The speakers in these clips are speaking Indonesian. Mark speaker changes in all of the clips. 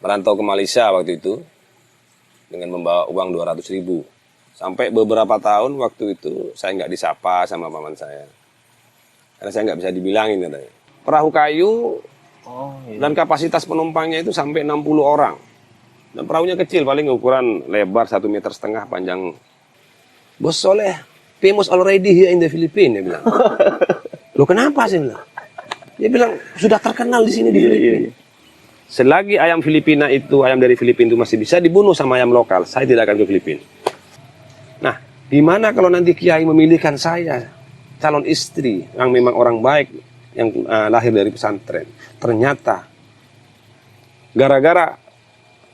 Speaker 1: merantau ke Malaysia waktu itu dengan membawa uang 200.000. Sampai beberapa tahun waktu itu saya nggak disapa sama paman saya. Karena saya nggak bisa dibilangin katanya. Perahu kayu dan kapasitas penumpangnya itu sampai 60 orang. Dan perahunya kecil, paling ukuran lebar 1,5 meter, panjang. Bos Soleh, famous already here in the Philippines, dia bilang. Loh kenapa sih? Dia bilang, sudah terkenal di sini di Filipina. Selagi ayam Filipina itu, ayam dari Filipina itu masih bisa dibunuh sama ayam lokal, saya tidak akan ke Filipina. Nah, gimana kalau nanti Kiai memilihkan saya, calon istri, yang memang orang baik, yang lahir dari pesantren. Ternyata, gara-gara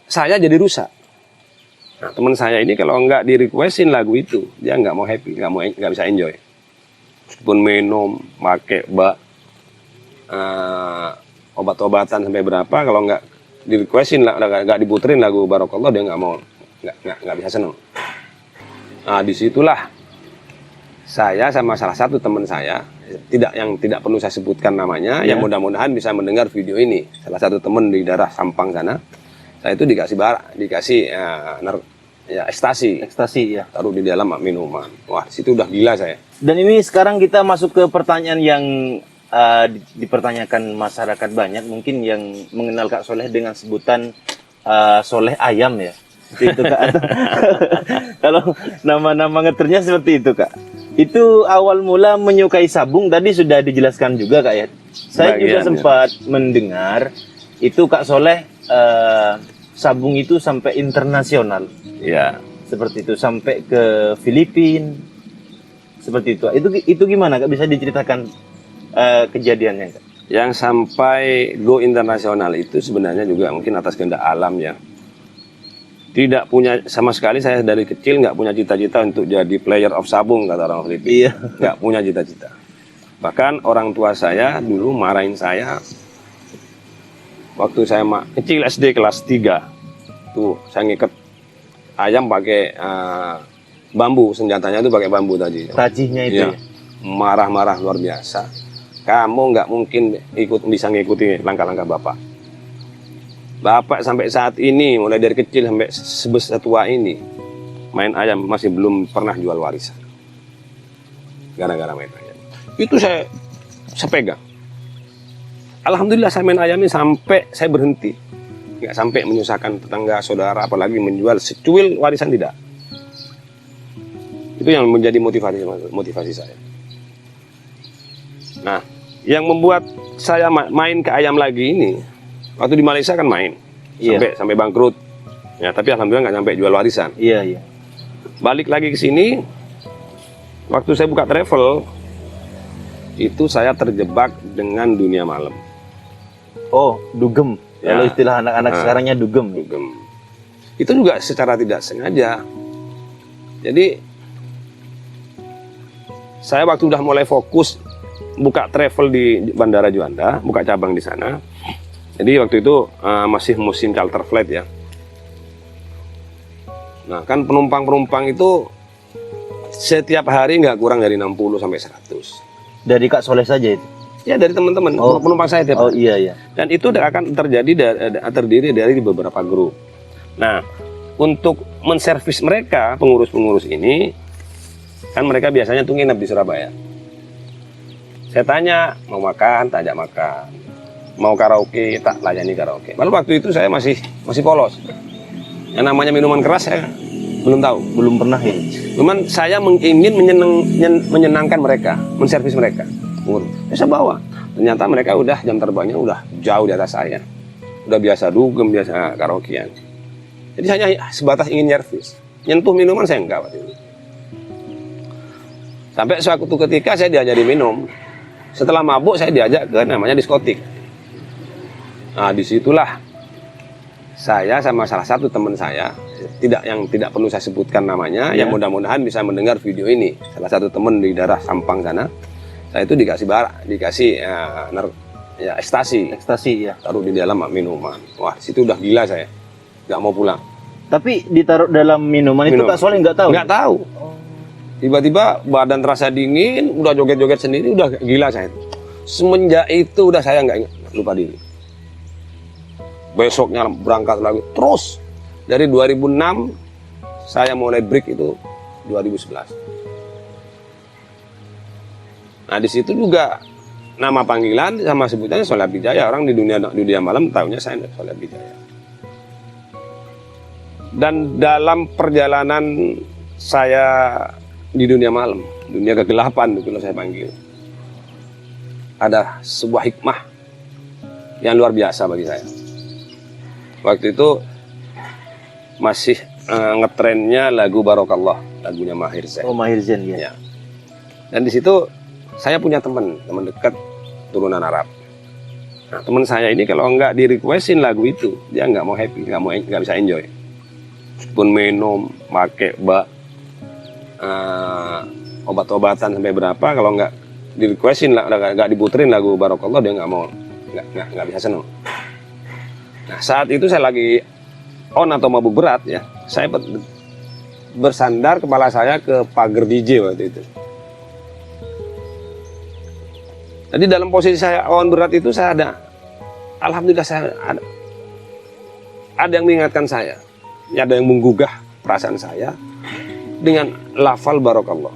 Speaker 1: saya jadi rusak. Nah, teman saya ini kalau nggak di-requestin lagu itu, dia nggak mau happy, nggak bisa enjoy. Meskipun minum, pakai obat-obatan sampai berapa, kalau nggak di-requestin, nggak diputerin lagu Barokallah, dia nggak mau, nggak bisa seneng. Nah, disitulah saya sama salah satu teman saya, yang tidak perlu saya sebutkan namanya, yang mudah-mudahan bisa mendengar video ini. Salah satu teman di daerah Sampang sana, saya itu dikasih ekstasi, ya, taruh di dalam minuman. Wah, situ udah gila saya.
Speaker 2: Dan ini sekarang kita masuk ke pertanyaan yang dipertanyakan masyarakat banyak, mungkin yang mengenal Kak Soleh dengan sebutan Soleh Ayam ya. Seperti itu Kak. Kalau nama-nama ngeternya seperti itu Kak. Itu awal mula menyukai sabung tadi sudah dijelaskan juga Kak ya. Saya juga sempat mendengar itu Kak Soleh sabung itu sampai internasional.
Speaker 1: Ya.
Speaker 2: Seperti itu sampai ke Filipina. Seperti itu. Itu gimana Kak, bisa diceritakan kejadiannya Kak?
Speaker 1: Yang sampai go internasional itu sebenarnya juga mungkin atas kehendak alam ya. Tidak punya sama sekali, saya dari kecil nggak punya cita-cita untuk jadi player of sabung kata orang Filipina.
Speaker 2: Iya.
Speaker 1: Nggak punya cita-cita. Bahkan orang tua saya dulu marahin saya waktu saya kecil SD kelas 3. Tuh saya ngikat ayam pakai bambu, senjatanya itu pakai bambu tadi.
Speaker 2: Tajihnya itu.
Speaker 1: Ya. Marah-marah luar biasa. Kamu nggak mungkin bisa ngikuti langkah-langkah Bapak. Bapak sampai saat ini, mulai dari kecil sampai sebesar tua ini, main ayam masih belum pernah jual warisan. Gara-gara main ayam. Itu saya pegang. Alhamdulillah saya main ayam ini sampai saya berhenti. Nggak sampai menyusahkan tetangga, saudara, apalagi menjual secuil warisan, tidak. Itu yang menjadi motivasi saya. Nah, yang membuat saya main ke ayam lagi ini, waktu di Malaysia kan main, sampai bangkrut. Ya, tapi alhamdulillah nggak sampai jual warisan.
Speaker 2: Iya.
Speaker 1: Balik lagi ke sini, waktu saya buka travel, itu saya terjebak dengan dunia malam.
Speaker 2: Oh, dugem.
Speaker 1: Ya.
Speaker 2: Kalau istilah anak-anak sekarangnya dugem.
Speaker 1: Itu juga secara tidak sengaja. Jadi, saya waktu udah mulai fokus buka travel di Bandara Juanda, buka cabang di sana. Jadi waktu itu masih musim charter flight ya. Nah kan penumpang-penumpang itu setiap hari nggak kurang dari 60 sampai 100.
Speaker 2: Dari Kak Soleh saja itu?
Speaker 1: Ya dari teman-teman, penumpang saya tiap hari.
Speaker 2: Iya.
Speaker 1: Dan itu akan terdiri dari beberapa grup. Nah untuk menservis mereka, pengurus-pengurus ini, kan mereka biasanya tuh nginep di Surabaya. Saya tanya, mau makan, tak ajak makan. Mau karaoke, tak layani karaoke. Lalu waktu itu saya masih polos. Yang namanya minuman keras saya belum tahu.
Speaker 2: Belum pernah ya?
Speaker 1: Cuman saya ingin menyenangkan mereka, menservis mereka. Ya, saya bawa. Ternyata mereka udah jam terbangnya udah jauh di atas saya. Udah biasa dugem, biasa karaokean. Jadi hanya sebatas ingin servis. Nyentuh minuman saya enggak waktu itu. Sampai suatu ketika saya diajari minum. Setelah mabuk saya diajak ke namanya diskotik. Nah disitulah saya sama salah satu teman saya, yang tidak perlu saya sebutkan namanya, yang mudah-mudahan bisa mendengar video ini. Salah satu teman di daerah Sampang sana, saya itu dikasih ekstasi,
Speaker 2: ya.
Speaker 1: Taruh di dalam minuman. Wah situ udah gila saya, nggak mau pulang.
Speaker 2: Tapi ditaruh dalam minuman itu Kak Soleh nggak tahu?
Speaker 1: Nggak tahu. Tiba-tiba badan terasa dingin, udah joget-joget sendiri, udah gila saya. Semenjak itu udah saya nggak lupa diri. besoknya berangkat lagi. Terus dari 2006 saya mulai break itu 2011. Nah di situ juga nama panggilan sama sebutannya Soleh Abdi Jaya. Orang di dunia malam tahunya saya Soleh Abdi Jaya. Dan dalam perjalanan saya di dunia malam, dunia kegelapan itu kalau saya panggil, ada sebuah hikmah yang luar biasa bagi saya. Waktu itu masih ngetrennya lagu Barokallah, lagunya Maher Zain.
Speaker 2: Oh, Maher Zain ya.
Speaker 1: Ya. Dan di situ saya punya teman dekat turunan Arab. Nah, teman saya ini kalau nggak di requestin lagu itu, dia nggak mau happy, nggak bisa enjoy. Pun minum, pakai obat-obatan sampai berapa, kalau nggak di requestin, nggak diputerin lagu Barokallah, dia nggak mau, nggak bisa seneng. Nah saat itu saya lagi on atau mabuk berat ya, saya bersandar kepala saya ke pagar DJ waktu itu. Jadi dalam posisi saya on berat itu saya alhamdulillah saya ada yang mengingatkan saya, ada yang menggugah perasaan saya dengan lafal Barokallah.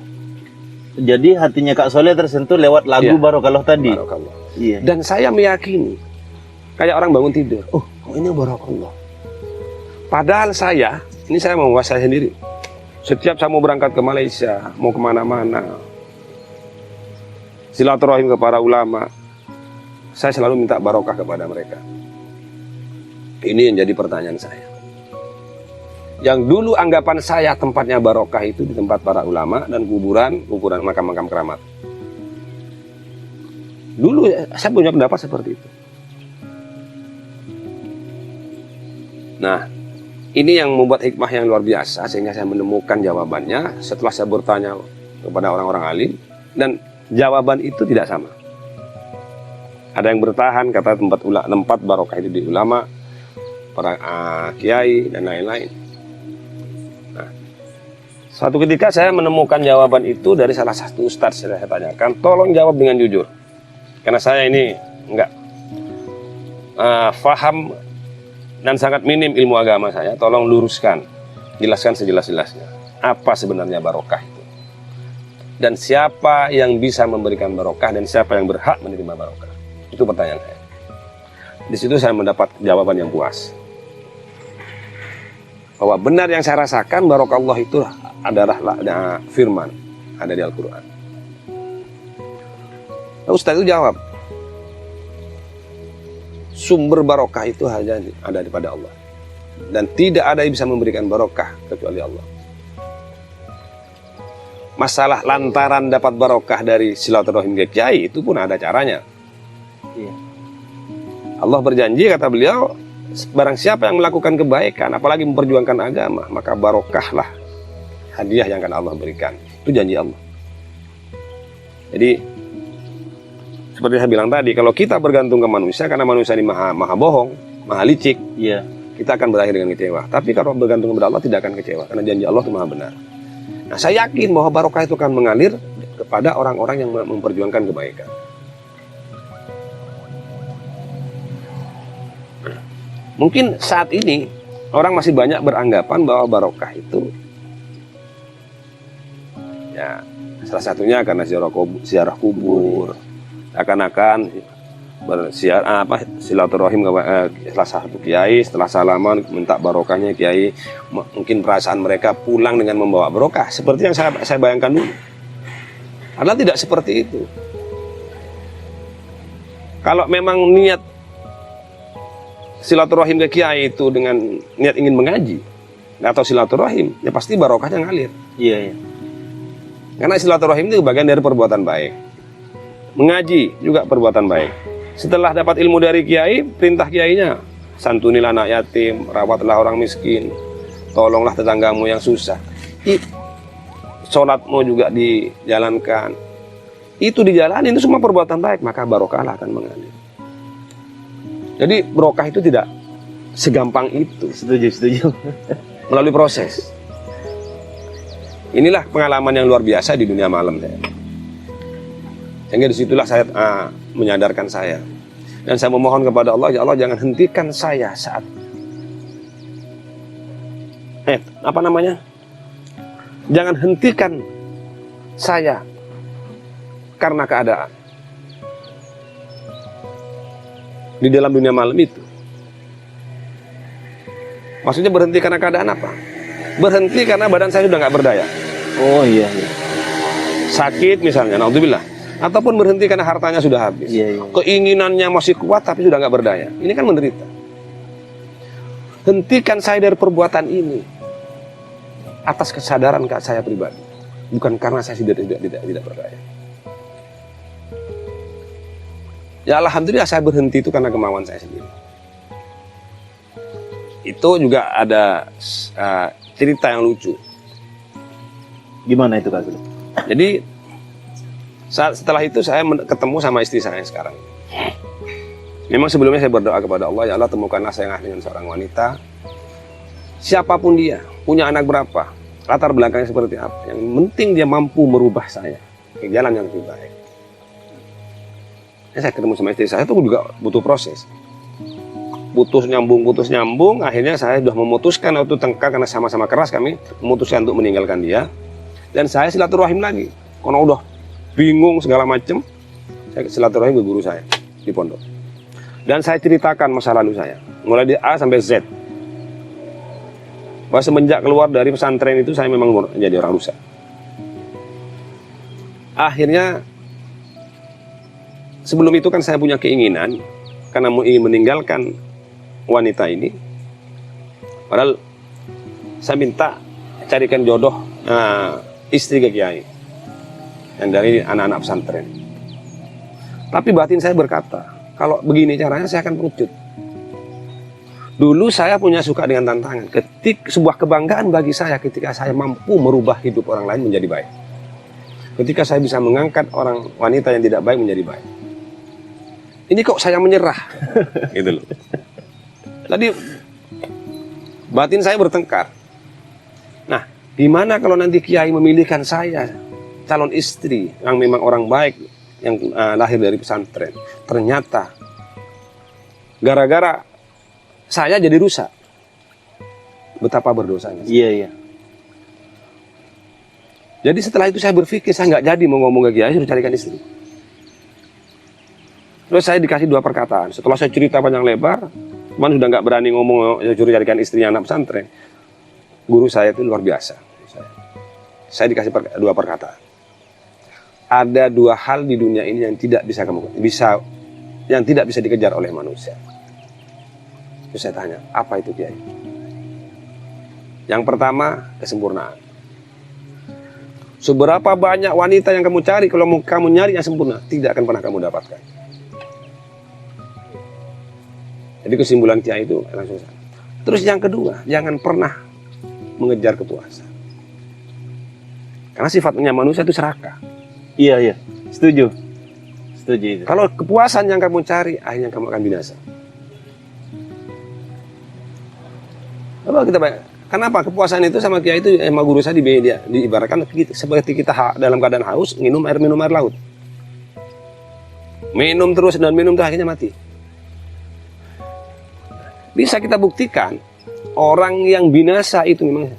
Speaker 2: Jadi hatinya Kak Soleh tersentuh lewat lagu
Speaker 1: Ya,
Speaker 2: Barokallah tadi.
Speaker 1: Barokallah.
Speaker 2: Iya.
Speaker 1: Dan saya meyakini kayak orang bangun tidur, oh ini Barokallah. Padahal ini saya menguasai sendiri. Setiap saya mau berangkat ke Malaysia, mau kemana-mana, silaturahim ke para ulama, saya selalu minta barokah kepada mereka. Ini yang jadi pertanyaan saya. Yang dulu anggapan saya tempatnya barokah itu di tempat para ulama dan kuburan makam-makam keramat. Dulu saya punya pendapat seperti itu. Nah, ini yang membuat hikmah yang luar biasa sehingga saya menemukan jawabannya setelah saya bertanya kepada orang-orang alim, dan jawaban itu tidak sama. Ada yang bertahan kata tempat barokah itu di ulama, para kiai dan lain-lain. Nah, suatu ketika saya menemukan jawaban itu dari salah satu ustadz. Saya tanyakan, tolong jawab dengan jujur, karena saya ini enggak faham dan sangat minim ilmu agama saya. Tolong luruskan, jelaskan sejelas-jelasnya apa sebenarnya barokah itu, dan siapa yang bisa memberikan barokah dan siapa yang berhak menerima barokah. Itu pertanyaan saya. Di situ saya mendapat jawaban yang puas, bahwa benar yang saya rasakan, barokallah itu adalah firman ada di Al-Quran. Ustaz itu jawab, sumber barokah itu hanya ada pada Allah, dan tidak ada yang bisa memberikan barokah kecuali Allah. Masalah lantaran dapat barokah dari silaturahim ke kiai itu pun ada caranya.
Speaker 2: Iya.
Speaker 1: Allah berjanji, kata beliau, barang siapa yang melakukan kebaikan apalagi memperjuangkan agama, maka barokahlah hadiah yang akan Allah berikan. Itu janji Allah. Jadi seperti saya bilang tadi, kalau kita bergantung ke manusia, karena manusia ini maha bohong, maha licik,
Speaker 2: Iya.
Speaker 1: kita akan berakhir dengan kecewa. Tapi kalau bergantung kepada Allah, tidak akan kecewa, karena janji Allah itu maha benar. Nah, saya yakin bahwa barokah itu akan mengalir kepada orang-orang yang memperjuangkan kebaikan. Mungkin saat ini orang masih banyak beranggapan bahwa barokah itu, ya salah satunya karena ziarah kubur, akan-akan silaturahim ke salah satu kiai, setelah salaman minta barokahnya kiai, mungkin perasaan mereka pulang dengan membawa barokah, seperti yang saya bayangkan dulu. Padahal tidak seperti itu. Kalau memang niat silaturahim ke kiai itu dengan niat ingin mengaji atau silaturahim, ya pasti barokahnya ngalir.
Speaker 2: Iya, iya.
Speaker 1: Karena silaturahim itu bagian dari perbuatan baik. Mengaji juga perbuatan baik. Setelah dapat ilmu dari kiai, perintah kiainya, santunilah anak yatim, rawatlah orang miskin, tolonglah tetanggamu yang susah. Sholatmu juga dijalankan. Itu dijalani, itu semua perbuatan baik, maka barokahlah akan mengalir. Jadi barokah itu tidak segampang itu.
Speaker 2: Setuju.
Speaker 1: Melalui proses. Inilah pengalaman yang luar biasa di dunia malam saya. Sehingga disitulah saya menyadarkan saya. Dan saya memohon kepada Allah, ya Allah jangan hentikan saya saat jangan hentikan saya karena keadaan di dalam dunia malam itu. Maksudnya berhenti karena keadaan apa? Berhenti karena badan saya sudah nggak berdaya.
Speaker 2: Oh iya, iya.
Speaker 1: Sakit misalnya, naudzubillah. Ataupun berhenti karena hartanya sudah habis.
Speaker 2: Iya, iya.
Speaker 1: Keinginannya masih kuat tapi sudah nggak berdaya. Ini kan menderita. Hentikan saya dari perbuatan ini atas kesadaran saya pribadi, bukan karena saya tidak berdaya. Ya alhamdulillah saya berhenti itu karena kemauan saya sendiri. Itu juga ada cerita yang lucu.
Speaker 2: Gimana itu Kak Soleh?
Speaker 1: Jadi setelah itu saya ketemu sama istri saya sekarang. Memang sebelumnya saya berdoa kepada Allah, ya Allah temukanlah saya dengan seorang wanita, siapapun dia, punya anak berapa, latar belakangnya seperti apa, yang penting dia mampu merubah saya ke jalan yang lebih baik. Saya ketemu sama istri saya itu juga butuh proses, putus nyambung, akhirnya saya sudah memutuskan waktu tengkar karena sama-sama keras kami memutuskan untuk meninggalkan dia, dan saya silaturahim lagi karena udah bingung segala macam. Saya silaturahim ke guru saya di pondok dan saya ceritakan masa lalu saya mulai dari A sampai Z, bahwa semenjak keluar dari pesantren itu saya memang menjadi orang rusak. Akhirnya sebelum itu kan saya punya keinginan karena mau ingin meninggalkan wanita ini, padahal saya minta carikan jodoh istri ke kiai yang dari anak-anak pesantren. Tapi batin saya berkata, kalau begini caranya saya akan pengecut. Dulu saya punya suka dengan tantangan, sebuah kebanggaan bagi saya ketika saya mampu merubah hidup orang lain menjadi baik. Ketika saya bisa mengangkat orang wanita yang tidak baik menjadi baik. Ini kok saya menyerah, gitu loh. Tadi batin saya bertengkar. Nah, gimana kalau nanti kiai memilihkan saya calon istri yang memang orang baik yang lahir dari pesantren, ternyata gara-gara saya jadi rusak. Betapa berdosanya.
Speaker 2: Iya, iya.
Speaker 1: Jadi setelah itu saya berpikir saya nggak jadi mau ngomong ke kiai, suruh carikan istri. Terus saya dikasih 2 perkataan. Setelah saya cerita panjang lebar, teman sudah nggak berani ngomong suruh carikan istrinya anak pesantren. Guru saya itu luar biasa. Saya dikasih 2 perkataan. Ada 2 hal di dunia ini yang tidak bisa yang tidak bisa dikejar oleh manusia. Terus saya tanya, apa itu kiai? Yang pertama, kesempurnaan. Seberapa banyak wanita yang kamu cari, kalau kamu nyari yang sempurna, tidak akan pernah kamu dapatkan. Jadi kesimpulan kiai itu langsung sana. Terus yang kedua, jangan pernah mengejar kepuasan. Karena sifatnya manusia itu serakah.
Speaker 2: Iya, iya. Setuju. Setuju itu.
Speaker 1: Kalau kepuasan yang kamu cari, akhirnya kamu akan binasa. Apa kita bayang? Kenapa kepuasan itu sama kiai itu emang guru saya diibaratkan seperti kita dalam keadaan haus minum air laut. Minum terus dan minum terus akhirnya mati. Bisa kita buktikan orang yang binasa itu memang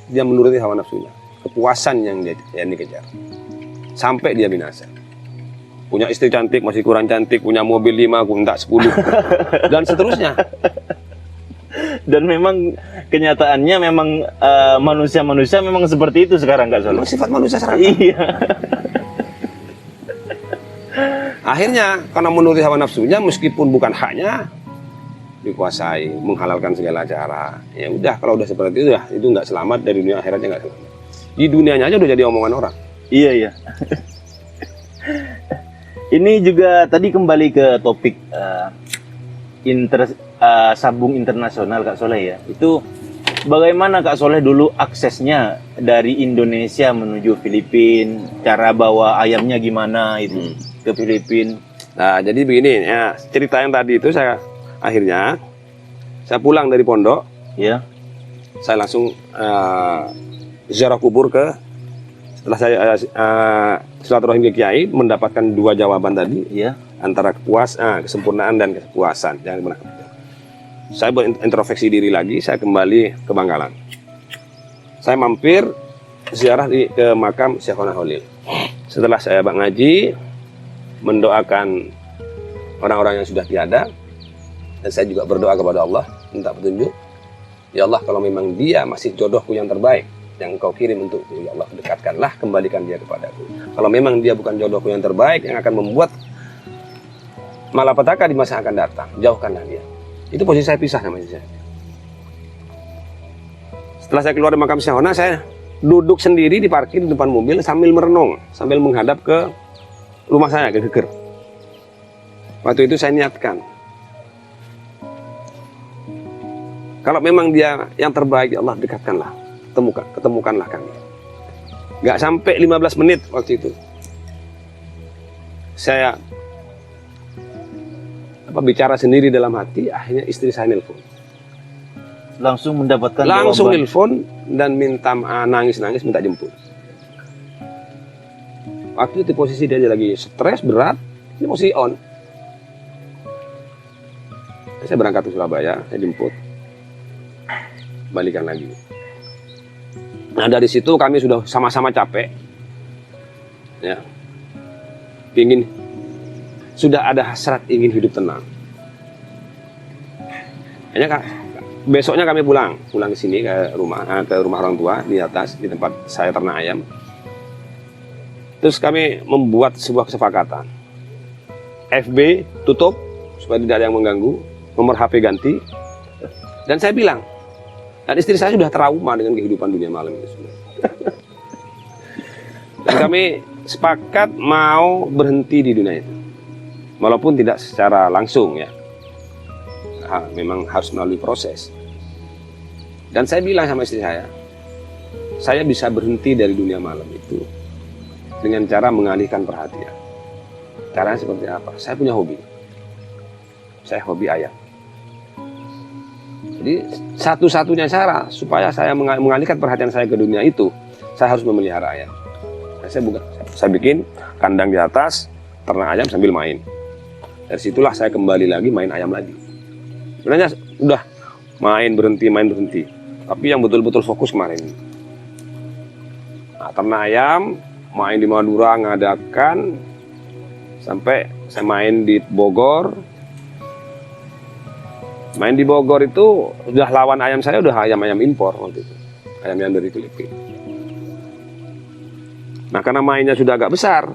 Speaker 1: dia menuruti hawa nafsunya, kepuasan yang dikejar sampai dia binasa. Punya istri cantik masih kurang cantik, punya mobil 5 aku minta 10 dan seterusnya.
Speaker 2: Dan memang kenyataannya memang manusia-manusia memang seperti itu sekarang Kak Soleh.
Speaker 1: Sifat manusia serakah.
Speaker 2: Iya.
Speaker 1: Akhirnya karena menuruti hawa nafsunya meskipun bukan haknya dikuasai, menghalalkan segala cara. Ya udah kalau udah seperti itu ya itu nggak selamat dari dunia akhiratnya nggak selamat. Di dunianya aja udah jadi omongan orang.
Speaker 2: Iya, iya. Ini juga tadi kembali ke topik sabung internasional Kak Soleh ya. Itu bagaimana Kak Soleh dulu aksesnya dari Indonesia menuju Filipina, cara bawa ayamnya gimana itu ke Filipina.
Speaker 1: Nah, jadi begini ya, cerita yang tadi itu akhirnya saya pulang dari pondok,
Speaker 2: ya.
Speaker 1: Saya langsung ziarah kubur setelah saya silaturahim ke kiai mendapatkan 2 jawaban tadi.
Speaker 2: Ya.
Speaker 1: antara kesempurnaan dan kepuasan. Jangan pernah. Saya berintrospeksi diri lagi, saya kembali ke Bangkalan. Saya mampir ziarah ke makam Syekhona Holil. Setelah saya ngaji, mendoakan orang-orang yang sudah tiada, dan saya juga berdoa kepada Allah, minta petunjuk. Ya Allah, kalau memang dia masih jodohku yang terbaik, yang Engkau kirim untukku, ya Allah, dekatkanlah, kembalikan dia kepadaku. Kalau memang dia bukan jodohku yang terbaik, yang akan membuat malapetaka di masa akan datang, jauhkanlah dia. Itu posisi saya pisah sama istri saya. Setelah saya keluar dari makam Syekhona, saya duduk sendiri di parkir di depan mobil sambil merenung, sambil menghadap ke rumah saya, ke Geger. Waktu itu saya niatkan, kalau memang dia yang terbaik, ya Allah, dekatkanlah, ketemukanlah kami. Gak sampai 15 menit waktu itu, saya bicara sendiri dalam hati. Akhirnya istri saya nelpon,
Speaker 2: Langsung mendapatkan
Speaker 1: langsung
Speaker 2: jawaban.
Speaker 1: nelpon dan minta nangis-nangis minta jemput. Waktu itu posisi dia lagi stres berat, ini posisi on. Saya berangkat ke Surabaya, saya jemput, balikan lagi. Nah, dari situ kami sudah sama-sama capek, ya, sudah ada hasrat ingin hidup tenang. Hanya besoknya kami pulang ke sini, ke rumah orang tua di atas, di tempat saya ternak ayam. Terus kami membuat sebuah kesepakatan. FB tutup supaya tidak ada yang mengganggu, nomor HP ganti. Dan saya bilang, dan istri saya sudah trauma dengan kehidupan dunia malam itu. Dan kami sepakat mau berhenti di dunia itu. Walaupun tidak secara langsung, ya. Memang harus melalui proses. Dan saya bilang sama istri saya bisa berhenti dari dunia malam itu dengan cara mengalihkan perhatian. Caranya seperti apa? Saya punya hobi. Saya hobi ayam. Jadi satu-satunya cara supaya saya mengalihkan perhatian saya ke dunia itu, saya harus memelihara ayam. Saya bikin kandang di atas, ternak ayam sambil main. Dari situlah saya kembali lagi main ayam lagi. Sebenarnya udah main berhenti. Tapi yang betul-betul fokus kemarin. Nah, ternak ayam, main di Madura, ngadakan, sampai saya main di Bogor. Main di Bogor itu udah lawan ayam saya, udah ayam-ayam impor waktu itu. Ayam-ayam dari Filipina. Nah, karena mainnya sudah agak besar,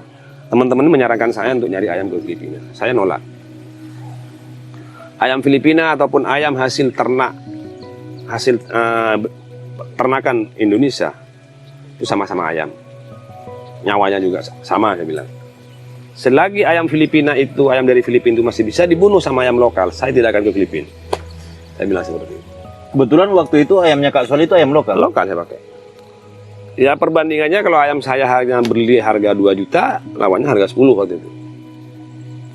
Speaker 1: teman-teman menyarankan saya untuk nyari ayam ke Filipina. Saya nolak. Ayam Filipina ataupun ayam hasil ternakan Indonesia itu sama-sama ayam. Nyawanya juga sama, saya bilang. Selagi ayam Filipina itu, ayam dari Filipina itu masih bisa dibunuh sama ayam lokal, saya tidak akan ke Filipina. Saya bilang seperti itu.
Speaker 2: Kebetulan waktu itu ayamnya Kak Soleh itu ayam lokal.
Speaker 1: Lokal saya pakai. Ya perbandingannya kalau ayam saya beli harga 2 juta, lawannya harga 10 waktu itu.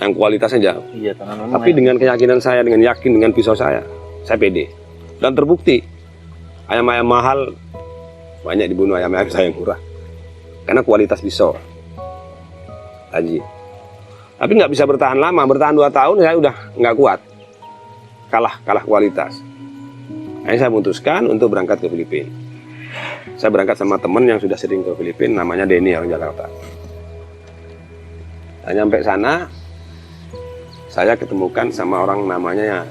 Speaker 1: Yang kualitasnya jauh.
Speaker 2: Iya, tangan
Speaker 1: Tapi dengan keyakinan saya, dengan yakin, dengan pisau saya pede. Dan terbukti, ayam-ayam mahal banyak dibunuh ayam-ayam saya yang murah. Karena kualitas pisau. Haji. Tapi nggak bisa bertahan lama, bertahan 2 tahun saya udah nggak kuat. Kalah kualitas. Akhirnya saya memutuskan untuk berangkat ke Filipina. Saya berangkat sama teman yang sudah sering ke Filipina, namanya Denny, orang Jakarta. Saya nyampe sana, saya ketemukan sama orang namanya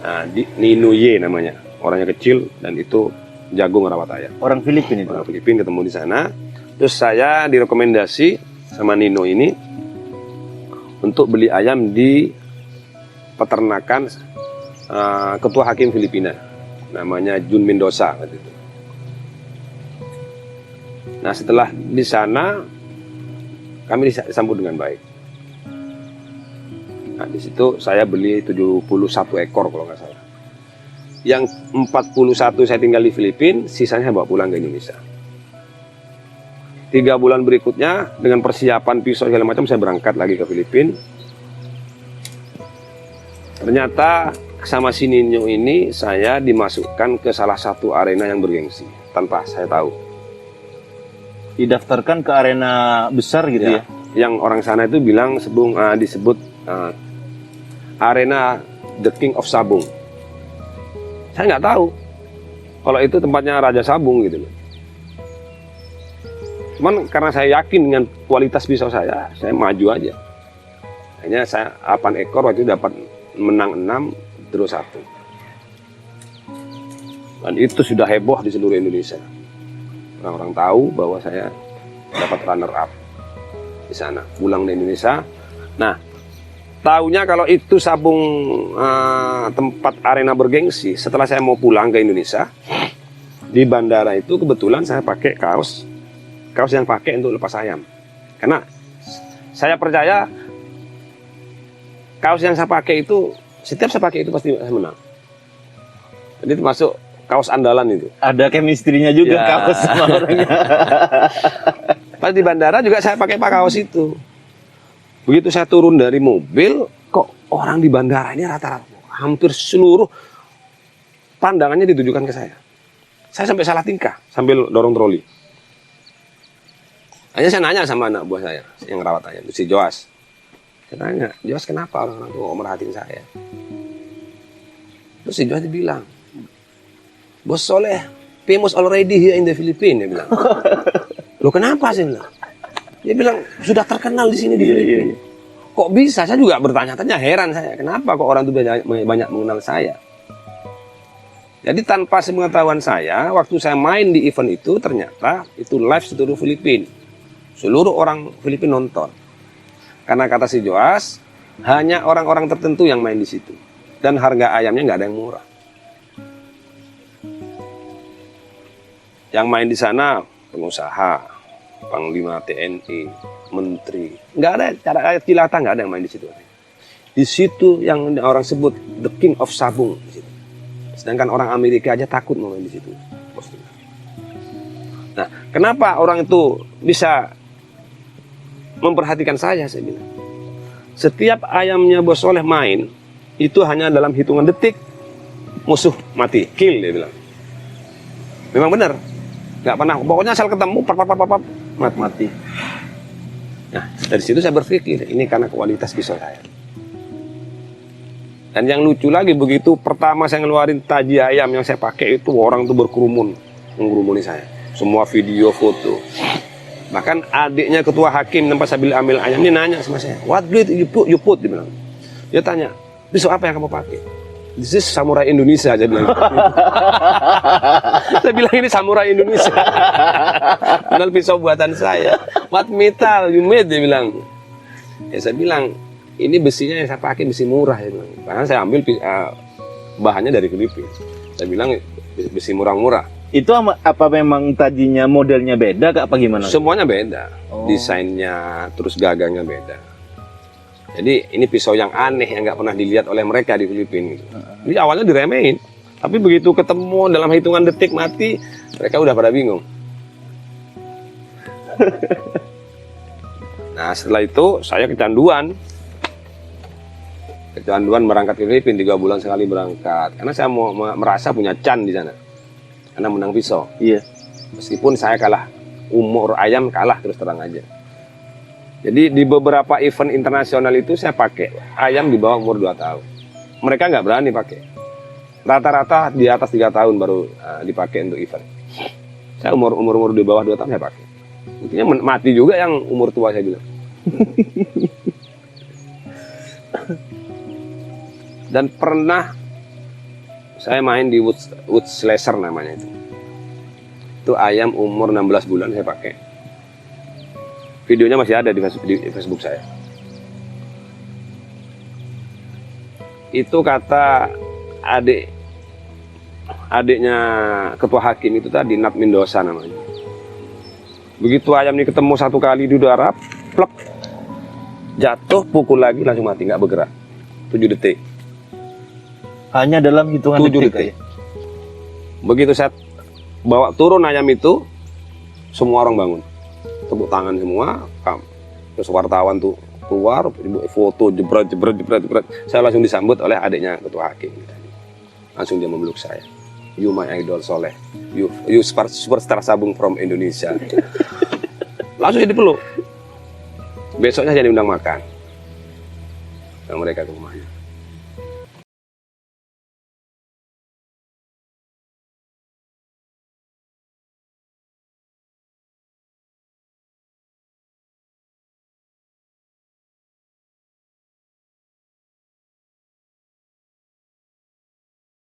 Speaker 1: Nino Ye namanya. Orangnya kecil dan itu jagung rawat ayam.
Speaker 2: Orang Filipina itu.
Speaker 1: Orang Filipina ketemu di sana. Terus saya direkomendasi sama Nino ini untuk beli ayam di peternakan ketua hakim Filipina. Namanya Jun Mendoza waktu itu. Nah, setelah di sana kami disambut dengan baik. Nah, di situ saya beli 71 ekor kalau nggak salah. Yang 41 saya tinggal di Filipina, sisanya bawa pulang ke Indonesia. 3 bulan berikutnya dengan persiapan pisau segala macam saya berangkat lagi ke Filipina. Ternyata sama si Nino ini saya dimasukkan ke salah satu arena yang bergengsi tanpa saya tahu.
Speaker 2: Didaftarkan ke arena besar gitu ya.
Speaker 1: Yang orang sana itu bilang disebut arena The King of Sabung. Saya nggak tahu kalau itu tempatnya Raja Sabung gitu loh. Cuman karena saya yakin dengan kualitas pisau saya maju aja. Hanya saya 8 ekor waktu itu dapat menang 6, draw 1. Dan itu sudah heboh di seluruh Indonesia. Orang-orang tahu bahwa saya dapat runner up di sana. Pulang di Indonesia. Nah, taunya kalau itu sabung tempat arena bergengsi. Setelah saya mau pulang ke Indonesia, di bandara itu kebetulan saya pakai kaos yang pakai untuk lepas ayam. Karena saya percaya kaos yang saya pakai itu, setiap saya pakai itu pasti saya menang. Jadi termasuk kaos andalan itu.
Speaker 2: Ada chemistry-nya juga
Speaker 1: Ya.
Speaker 2: kaos sama orangnya.
Speaker 1: Pas di bandara juga saya pakai kaos itu. Begitu saya turun dari mobil, kok orang di bandara ini rata-rata hampir seluruh pandangannya ditujukan ke saya. Saya sampai salah tingkah sambil dorong troli. Hanya saya nanya sama anak buah saya yang rawat ayam, si Joas. Saya tanya, Joas kenapa orang-orang tuh merhatiin saya? Terus si Joas bilang, Bos Soleh, famous already here in the Philippines, dia bilang. Loh kenapa sih? Dia bilang, sudah terkenal di sini di Filipina. Kok bisa? Saya juga bertanya-tanya, heran saya. Kenapa kok orang itu banyak mengenal saya? Jadi tanpa sepengetahuan saya, waktu saya main di event itu, ternyata itu live seluruh Filipina. Seluruh orang Filipina nonton. Karena kata si Joas, hanya orang-orang tertentu yang main di situ. Dan harga ayamnya nggak ada yang murah. Yang main di sana pengusaha, panglima TNI, menteri. Nggak ada, cara kilatan nggak ada yang main di situ. Di situ yang orang sebut The King of Sabung. Di situ. Sedangkan orang Amerika aja takut mau main di situ. Nah, kenapa orang itu bisa memperhatikan saya bilang. Setiap ayamnya Bos Soleh main, itu hanya dalam hitungan detik, musuh mati, kill dia bilang. Memang benar, nggak pernah, pokoknya asal ketemu, mati. Nah, dari situ saya berpikir, ini karena kualitas pisau saya. Dan yang lucu lagi, begitu pertama saya ngeluarin taji ayam yang saya pakai itu, orang tuh berkerumun, mengurumuni saya. Semua video, foto. Bahkan adiknya ketua hakim tempat saya ambil ayam ini nanya sama saya, what breed you put, dia bilang. Dia tanya, pisau apa yang kamu pakai? This is samurai Indonesia, saya bilang. Saya bilang ini samurai Indonesia. Padahal pisau buatan saya. What metal you made, dia bilang. Ya saya bilang, ini besinya yang saya pakai besi murah, dia bilang. Karena saya ambil bahannya dari Filipina. Saya bilang besi murah-murah.
Speaker 2: Itu apa memang tajinya modelnya beda kak apa gimana?
Speaker 1: Semuanya beda, desainnya terus gagangnya beda. Jadi ini pisau yang aneh yang nggak pernah dilihat oleh mereka di Filipina. Gitu. Jadi awalnya diremehin, tapi begitu ketemu dalam hitungan detik mati, mereka udah pada bingung. Nah setelah itu saya kecanduan berangkat ke Filipina 3 bulan sekali berangkat, karena saya mau merasa punya can di sana. Karena menang pisau.
Speaker 2: Iya.
Speaker 1: Meskipun saya kalah, umur ayam kalah terus terang aja. Jadi di beberapa event internasional itu saya pakai ayam di bawah umur 2 tahun. Mereka nggak berani pakai. Rata-rata di atas 3 tahun baru dipakai untuk event. Saya umur di bawah 2 tahun saya pakai. Buktinya mati juga yang umur tua saya bilang. Dan pernah saya main di Wood Slasher namanya itu. Itu ayam umur 16 bulan saya pakai. Videonya masih ada di Facebook saya. Itu kata adiknya ketua hakim itu tadi, Nat Mendoza namanya. Begitu ayam ini ketemu 1 kali di udara, plek, jatuh, pukul lagi langsung mati, nggak bergerak. 7 detik.
Speaker 2: Hanya dalam hitungan
Speaker 1: 7 detik. Begitu saya bawa turun ayam itu, semua orang bangun, tepuk tangan semua, terus wartawan tuh keluar, foto jebret. Saya langsung disambut oleh adiknya ketua hakim. Langsung dia memeluk saya. You my idol Soleh, you superstar sabung from Indonesia. Langsung jadi peluk. Besoknya saya diundang makan. Dan mereka ke rumahnya.